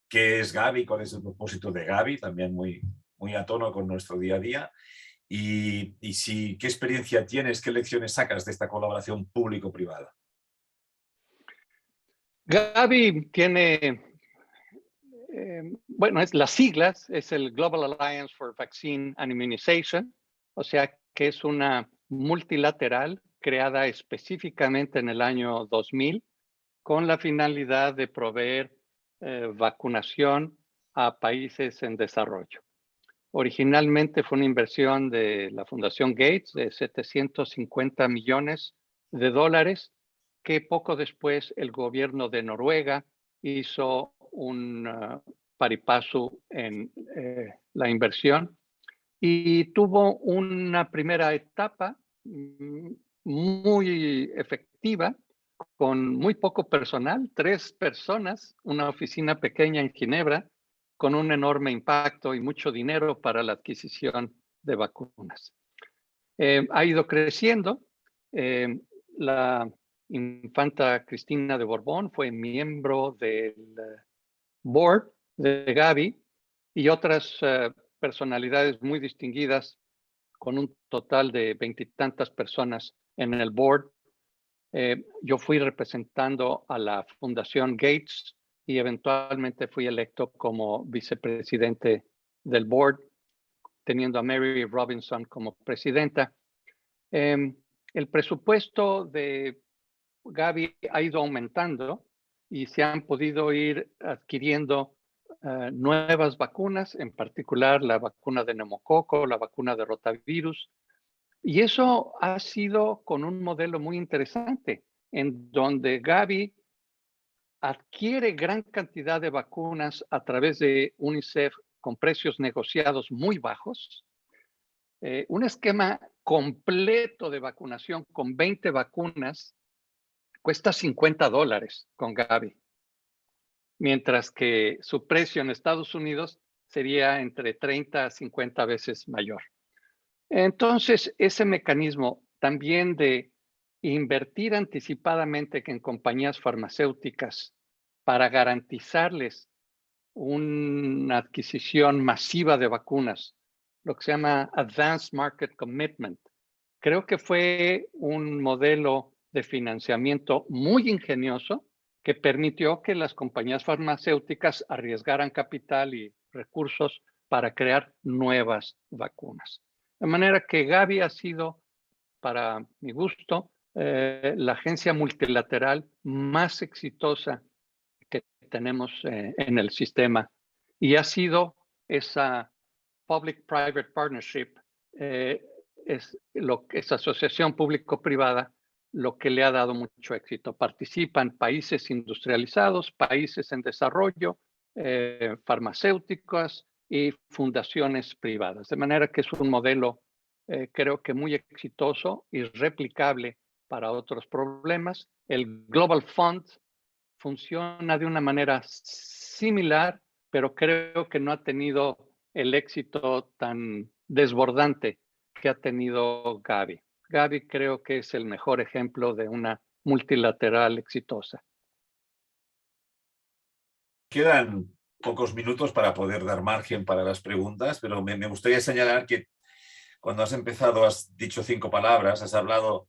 qué es Gavi, cuál es el propósito de Gavi, también muy a tono con nuestro día a día? Y qué experiencia tienes, qué lecciones sacas de esta colaboración público-privada. Gavi tiene, es las siglas, es el Global Alliance for Vaccine and Immunization, o sea que es una multilateral creada específicamente en el año 2000 con la finalidad de proveer vacunación a países en desarrollo. Originalmente fue una inversión de la Fundación Gates de 750 millones de dólares, que poco después el gobierno de Noruega hizo un paripasu en la inversión y tuvo una primera etapa muy efectiva, con muy poco personal, 3 personas, una oficina pequeña en Ginebra, con un enorme impacto y mucho dinero para la adquisición de vacunas. Ha ido creciendo. La infanta Cristina de Borbón fue miembro del board de Gavi y otras personalidades muy distinguidas, con un total de 20 y tantas personas en el board. Yo fui representando a la Fundación Gates y eventualmente fui electo como vicepresidente del board, teniendo a Mary Robinson como presidenta. El presupuesto de Gavi ha ido aumentando y se han podido ir adquiriendo nuevas vacunas, en particular la vacuna de neumococo, la vacuna de rotavirus. Y eso ha sido con un modelo muy interesante, en donde Gavi adquiere gran cantidad de vacunas a través de UNICEF con precios negociados muy bajos. Un esquema completo de vacunación con 20 vacunas cuesta $50 con Gavi, mientras que su precio en Estados Unidos sería entre 30 a 50 veces mayor. Entonces, ese mecanismo también de invertir anticipadamente en compañías farmacéuticas para garantizarles una adquisición masiva de vacunas, lo que se llama Advanced Market Commitment, creo que fue un modelo de financiamiento muy ingenioso que permitió que las compañías farmacéuticas arriesgaran capital y recursos para crear nuevas vacunas. De manera que Gavi ha sido, para mi gusto, la agencia multilateral más exitosa que tenemos en el sistema, y ha sido esa Public-Private Partnership, esa asociación público-privada, lo que le ha dado mucho éxito. Participan países industrializados, países en desarrollo, farmacéuticas y fundaciones privadas. De manera que es un modelo, creo que muy exitoso y replicable para otros problemas. El Global Fund funciona de una manera similar, pero creo que no ha tenido el éxito tan desbordante que ha tenido Gavi. Gavi creo que es el mejor ejemplo de una multilateral exitosa. Quedan pocos minutos para poder dar margen para las preguntas, pero me gustaría señalar que cuando has empezado has dicho 5 palabras, has hablado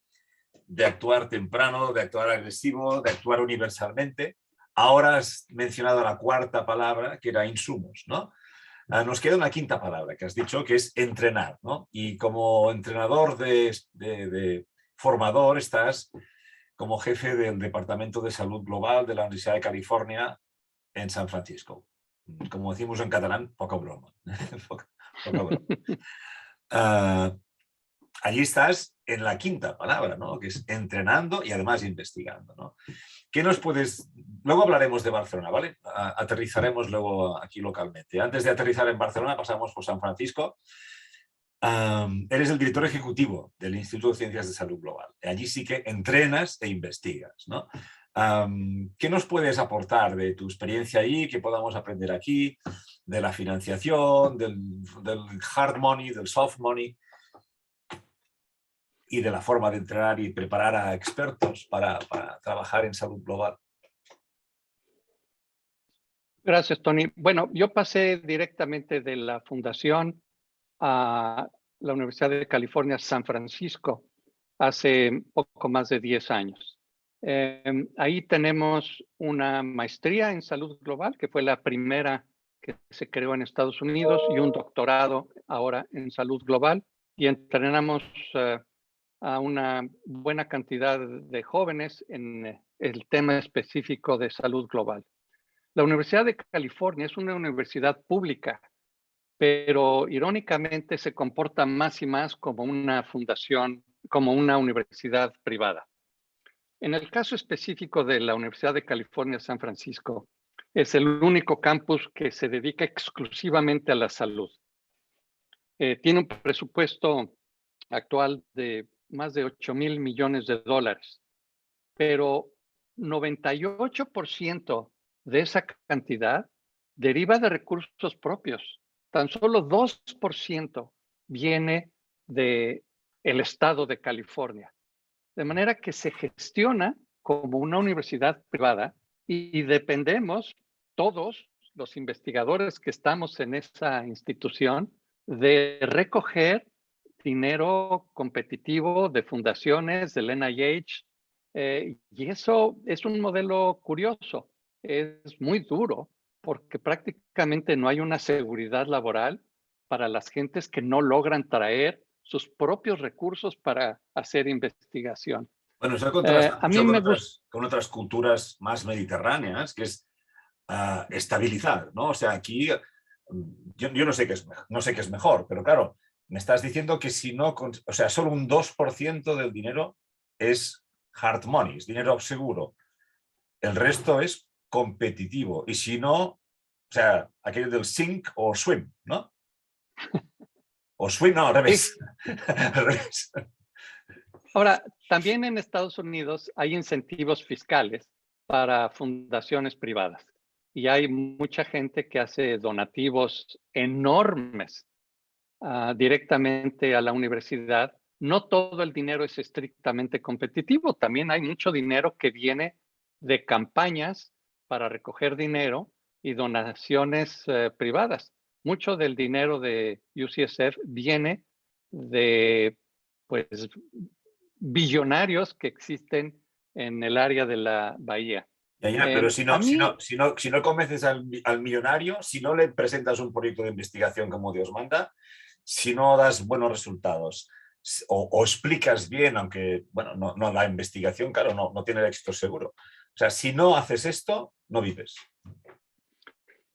de actuar temprano, de actuar agresivo, de actuar universalmente. Ahora has mencionado la 4ª palabra, que era insumos, ¿no? Nos queda una 5ª palabra que has dicho, que es entrenar, ¿no? Y como entrenador de formador estás como jefe del Departamento de Salud Global de la Universidad de California en San Francisco. Como decimos en catalán, poca broma. poca broma. Allí estás en la 5ª palabra, ¿no? Que es entrenando y además investigando, ¿no? ¿Qué nos puedes...? Luego hablaremos de Barcelona, ¿vale? Aterrizaremos luego aquí localmente. Antes de aterrizar en Barcelona pasamos por San Francisco. Eres el director ejecutivo del Instituto de Ciencias de Salud Global. Allí sí que entrenas e investigas, ¿no? ¿Qué nos puedes aportar de tu experiencia ahí, que podamos aprender aquí, de la financiación, del hard money, del soft money, y de la forma de entrenar y preparar a expertos para trabajar en salud global? Gracias, Tony. Bueno, yo pasé directamente de la fundación a la Universidad de California, San Francisco, hace poco más de 10 años. Ahí tenemos una maestría en salud global, que fue la primera que se creó en Estados Unidos, y un doctorado ahora en salud global, y entrenamos a una buena cantidad de jóvenes en el tema específico de salud global. La Universidad de California es una universidad pública pero irónicamente se comporta más y más como una fundación, como una universidad privada. En el caso específico de la Universidad de California, San Francisco, es el único campus que se dedica exclusivamente a la salud. Tiene un presupuesto actual de más de 8,000 millones de dólares, pero 98% de esa cantidad deriva de recursos propios. Tan solo 2% viene del estado de California. De manera que se gestiona como una universidad privada y dependemos todos los investigadores que estamos en esa institución de recoger dinero competitivo de fundaciones, del NIH, y eso es un modelo curioso. Es muy duro porque prácticamente no hay una seguridad laboral para las gentes que no logran traer sus propios recursos para hacer investigación. Bueno, eso contrasta A mucho mí me gusta. con otras culturas más mediterráneas, que es estabilizar, ¿no? O sea, aquí yo no sé no sé qué es mejor, pero claro, me estás diciendo que si no, o sea, solo un 2% del dinero es hard money, es dinero seguro. El resto es competitivo. Y si no, o sea, aquello del sink o swim, ¿no? O swim, no, al revés. Al revés. Ahora, también en Estados Unidos hay incentivos fiscales para fundaciones privadas y hay mucha gente que hace donativos enormes directamente a la universidad. No todo el dinero es estrictamente competitivo, también hay mucho dinero que viene de campañas para recoger dinero y donaciones privadas. Mucho del dinero de UCSF viene de, pues, billonarios que existen en el área de la bahía. Ya, pero A mí, si no convences al millonario, si no le presentas un proyecto de investigación como Dios manda, si no das buenos resultados o explicas bien, aunque, bueno, no la investigación, claro, no tiene el éxito seguro. O sea, si no haces esto, no vives.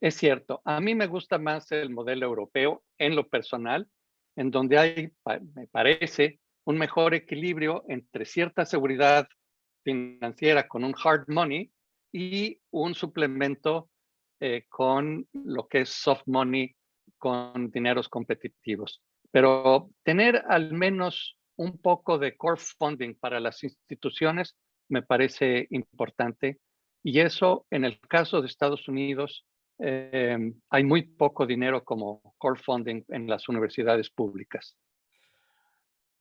es cierto, a mí me gusta más el modelo europeo en lo personal, en donde hay, me parece, un mejor equilibrio entre cierta seguridad financiera con un hard money y un suplemento con lo que es soft money, con dineros competitivos. Pero tener al menos un poco de core funding para las instituciones me parece importante. Y eso, en el caso de Estados Unidos, hay muy poco dinero como core funding en las universidades públicas.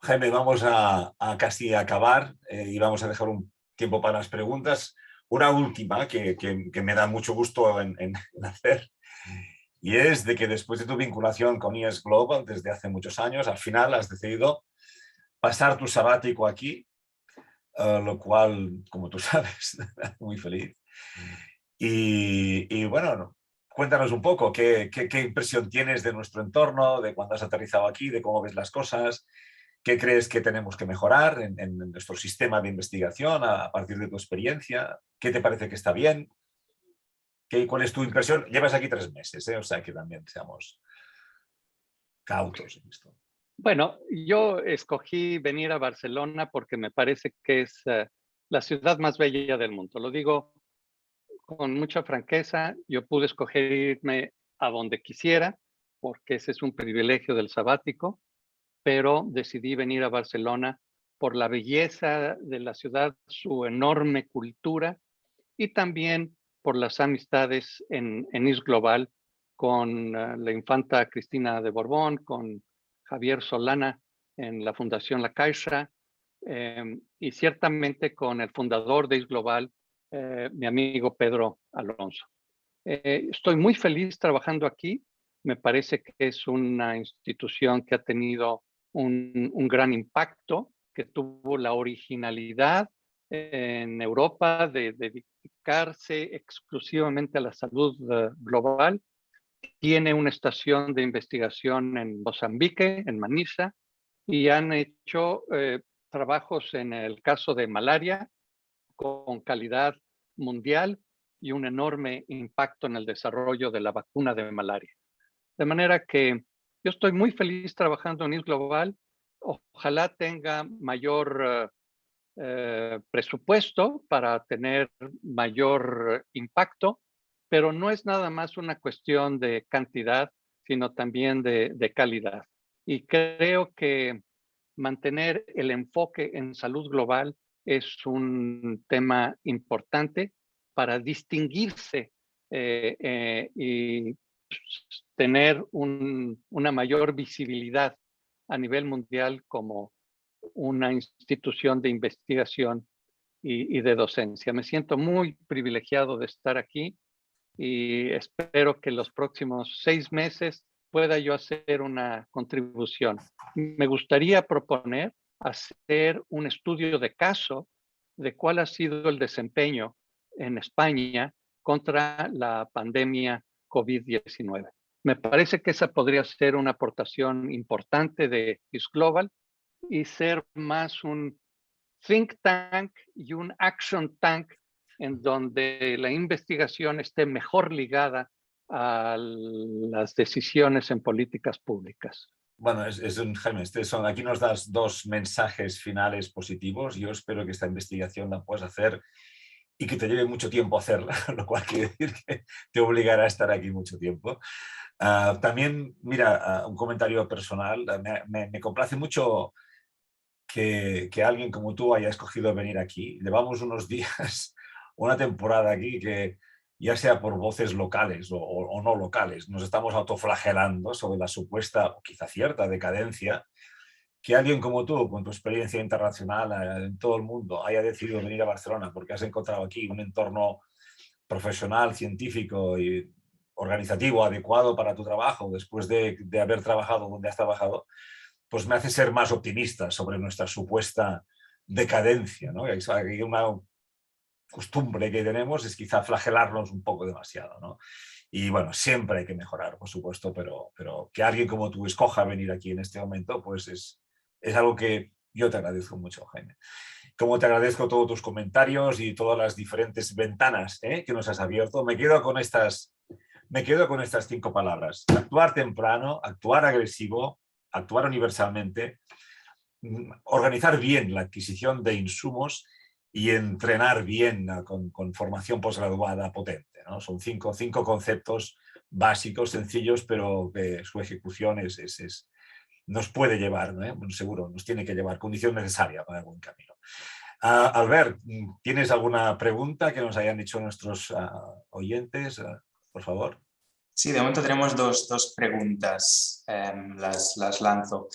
Jaime, vamos a casi acabar y vamos a dejar un tiempo para las preguntas. Una última que me da mucho gusto en hacer, y es de que después de tu vinculación con IES Global desde hace muchos años, al final has decidido pasar tu sabático aquí, lo cual, como tú sabes, muy feliz. Y bueno, cuéntanos un poco qué impresión tienes de nuestro entorno, de cuando has aterrizado aquí, de cómo ves las cosas. ¿Qué crees que tenemos que mejorar en nuestro sistema de investigación a partir de tu experiencia? ¿Qué te parece que está bien? ¿Cuál es tu impresión? Llevas aquí 3 meses, o sea que también seamos cautos en esto. Bueno, yo escogí venir a Barcelona porque me parece que es la ciudad más bella del mundo. Lo digo con mucha franqueza. Yo pude escoger irme a donde quisiera porque ese es un privilegio del sabático, pero decidí venir a Barcelona por la belleza de la ciudad, su enorme cultura y también por las amistades en IS Global con la infanta Cristina de Borbón, con Javier Solana en la Fundación La Caixa y ciertamente con el fundador de IS Global, mi amigo Pedro Alonso. Estoy muy feliz trabajando aquí. Me parece que es una institución que ha tenido un gran impacto, que tuvo la originalidad en Europa de dedicarse exclusivamente a la salud global. Tiene una estación de investigación en Mozambique, en Manisa, y han hecho trabajos en el caso de malaria con calidad mundial y un enorme impacto en el desarrollo de la vacuna de malaria. De manera que yo estoy muy feliz trabajando en IS Global. Ojalá tenga mayor presupuesto para tener mayor impacto, pero no es nada más una cuestión de cantidad, sino también de calidad. Y creo que mantener el enfoque en salud global es un tema importante para distinguirse y tener una mayor visibilidad a nivel mundial como una institución de investigación y de docencia. Me siento muy privilegiado de estar aquí y espero que los próximos 6 meses pueda yo hacer una contribución. Me gustaría proponer hacer un estudio de caso de cuál ha sido el desempeño en España contra la pandemia COVID-19. Me parece que esa podría ser una aportación importante de IS Global y ser más un think tank y un action tank en donde la investigación esté mejor ligada a las decisiones en políticas públicas. Bueno, Jaime, aquí nos das 2 mensajes finales positivos. Yo espero que esta investigación la puedas hacer y que te lleve mucho tiempo hacerla, lo cual quiere decir que te obligará a estar aquí mucho tiempo. También, mira, un comentario personal, me complace mucho que alguien como tú haya escogido venir aquí. Llevamos unos días, una temporada aquí que, ya sea por voces locales o no locales, nos estamos autoflagelando sobre la supuesta, o quizá cierta, decadencia. Que alguien como tú, con tu experiencia internacional en todo el mundo, haya decidido venir a Barcelona porque has encontrado aquí un entorno profesional, científico y organizativo adecuado para tu trabajo después de haber trabajado donde has trabajado, pues me hace ser más optimista sobre nuestra supuesta decadencia, ¿no? Hay una costumbre que tenemos es quizá flagelarnos un poco demasiado, ¿no? Y bueno, siempre hay que mejorar, por supuesto, pero que alguien como tú escoja venir aquí en este momento, pues es algo que yo te agradezco mucho, Jaime. Como te agradezco todos tus comentarios y todas las diferentes ventanas que nos has abierto, me quedo con estas 5 palabras. Actuar temprano, actuar agresivo, actuar universalmente, organizar bien la adquisición de insumos y entrenar bien con formación posgraduada potente, ¿no? Son 5 conceptos básicos, sencillos, pero que su ejecución nos puede llevar, ¿no? Seguro, nos tiene que llevar, condición necesaria para el buen camino. Albert, ¿tienes alguna pregunta que nos hayan hecho nuestros oyentes? Por favor. Sí, de momento tenemos dos preguntas, las lanzo.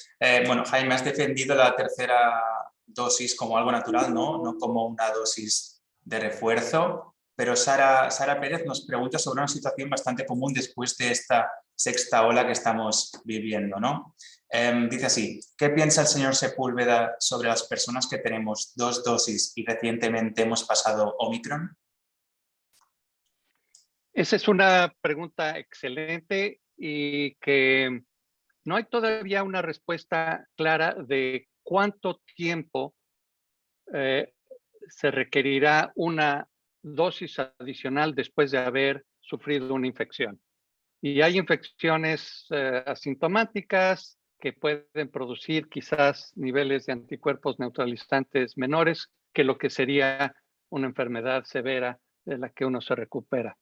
Bueno, Jaime, has defendido la tercera dosis como algo natural, no como una dosis de refuerzo, pero Sara Pérez nos pregunta sobre una situación bastante común después de esta 6ª ola que estamos viviendo, ¿no? Dice así, ¿qué piensa el señor Sepúlveda sobre las personas que tenemos 2 dosis y recientemente hemos pasado Omicron? Esa es una pregunta excelente y que no hay todavía una respuesta clara de cuánto tiempo se requerirá una dosis adicional después de haber sufrido una infección. Y hay infecciones asintomáticas que pueden producir quizás niveles de anticuerpos neutralizantes menores que lo que sería una enfermedad severa de la que uno se recupera.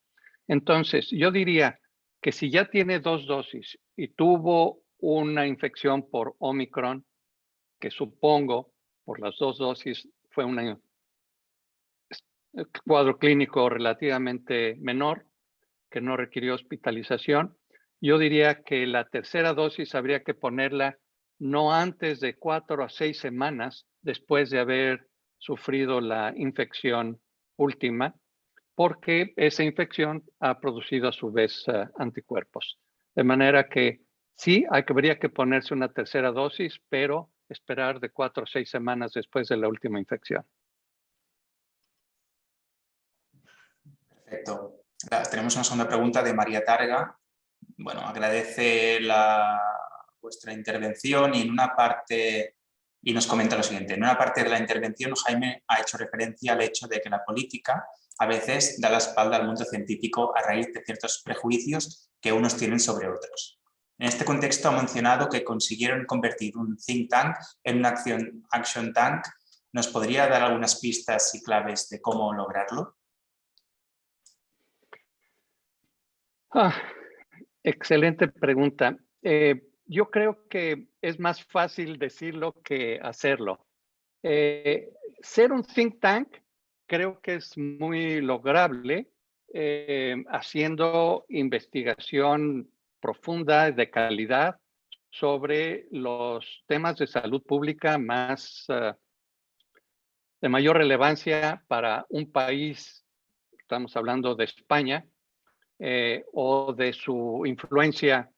Entonces, yo diría que si ya tiene 2 dosis y tuvo una infección por Omicron, que supongo por las 2 dosis fue un cuadro clínico relativamente menor, que no requirió hospitalización, yo diría que la tercera dosis habría que ponerla no antes de 4 a 6 semanas después de haber sufrido la infección última, porque esa infección ha producido a su vez anticuerpos. De manera que sí, habría que ponerse una tercera dosis, pero esperar de 4 a 6 semanas después de la última infección. Perfecto. Tenemos una segunda pregunta de María Targa. Bueno, agradece vuestra intervención y nos comenta lo siguiente. En una parte de la intervención, Jaime ha hecho referencia al hecho de que la política a veces da la espalda al mundo científico a raíz de ciertos prejuicios que unos tienen sobre otros. En este contexto ha mencionado que consiguieron convertir un think tank en un action tank. ¿Nos podría dar algunas pistas y claves de cómo lograrlo? Excelente pregunta. Yo creo que es más fácil decirlo que hacerlo. Ser un think tank creo que es muy lograble haciendo investigación profunda de calidad sobre los temas de salud pública más de mayor relevancia para un país. Estamos hablando de España, o de su influencia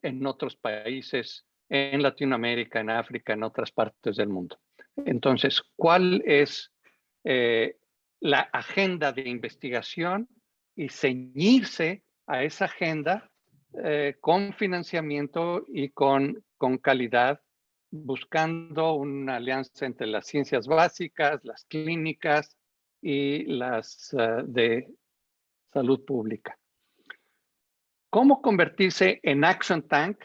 en otros países, en Latinoamérica, en África, en otras partes del mundo. Entonces, ¿cuál es la agenda de investigación? Y ceñirse a esa agenda con financiamiento y con calidad, buscando una alianza entre las ciencias básicas, las clínicas y las de salud pública. ¿Cómo convertirse en Action Tank?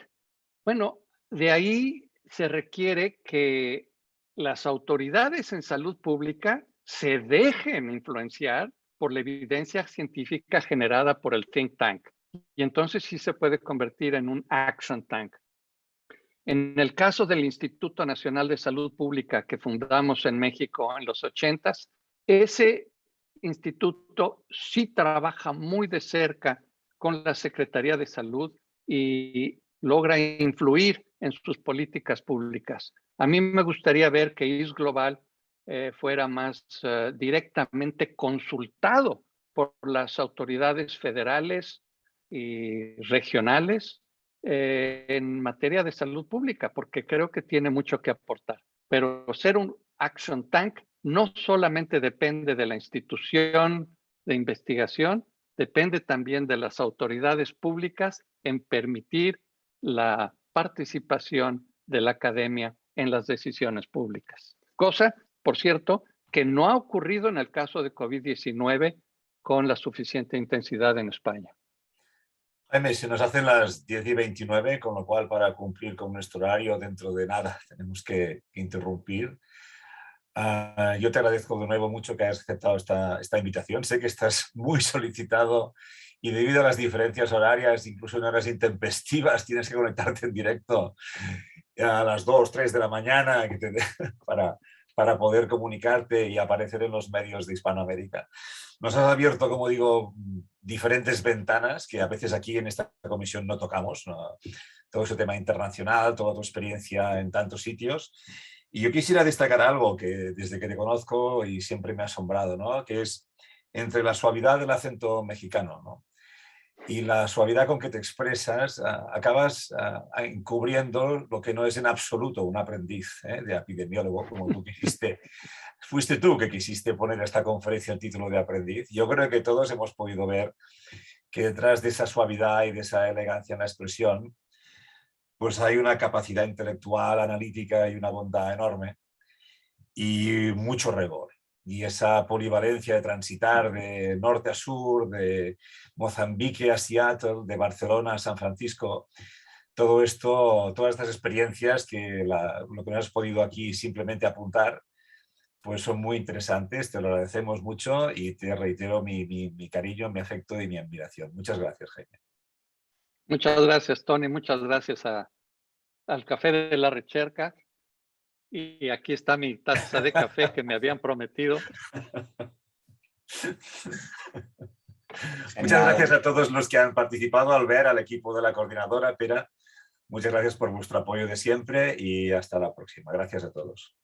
Bueno, de ahí se requiere que las autoridades en salud pública se dejen influenciar por la evidencia científica generada por el think tank. Y entonces sí se puede convertir en un Action Tank. En el caso del Instituto Nacional de Salud Pública que fundamos en México en los 80s, ese instituto sí trabaja muy de cerca con la Secretaría de Salud y logra influir en sus políticas públicas. A mí me gustaría ver que IS Global fuera más directamente consultado por las autoridades federales y regionales en materia de salud pública, porque creo que tiene mucho que aportar. Pero ser un Action Tank no solamente depende de la institución de investigación, depende también de las autoridades públicas en permitir la participación de la academia en las decisiones públicas. Cosa, por cierto, que no ha ocurrido en el caso de COVID-19 con la suficiente intensidad en España. Jaime, se nos hacen las 10:29, con lo cual para cumplir con nuestro horario dentro de nada tenemos que interrumpir. Yo te agradezco de nuevo mucho que hayas aceptado esta invitación. Sé que estás muy solicitado y debido a las diferencias horarias, incluso en horas intempestivas, tienes que conectarte en directo a las 2, 3 de la mañana para poder comunicarte y aparecer en los medios de Hispanoamérica. Nos has abierto, como digo, diferentes ventanas que a veces aquí en esta comisión no tocamos, ¿no? Todo ese tema internacional, toda tu experiencia en tantos sitios. Y yo quisiera destacar algo que desde que te conozco y siempre me ha asombrado, ¿no? Que es entre la suavidad del acento mexicano, ¿no? Y la suavidad con que te expresas, acabas encubriendo lo que no es en absoluto un aprendiz de epidemiólogo, como tú quisiste. Fuiste tú que quisiste poner a esta conferencia el título de aprendiz. Yo creo que todos hemos podido ver que detrás de esa suavidad y de esa elegancia en la expresión, pues hay una capacidad intelectual, analítica y una bondad enorme y mucho rigor. Y esa polivalencia de transitar de norte a sur, de Mozambique a Seattle, de Barcelona a San Francisco, todo esto, todas estas experiencias que lo que no has podido aquí simplemente apuntar, pues son muy interesantes, te lo agradecemos mucho y te reitero mi cariño, mi afecto y mi admiración. Muchas gracias, Jaime. Muchas gracias, Tony. Muchas gracias al Café de la Recherca. Y aquí está mi taza de café que me habían prometido. Muchas gracias a todos los que han participado, Albert, al equipo de la coordinadora, Pera. Muchas gracias por vuestro apoyo de siempre y hasta la próxima. Gracias a todos.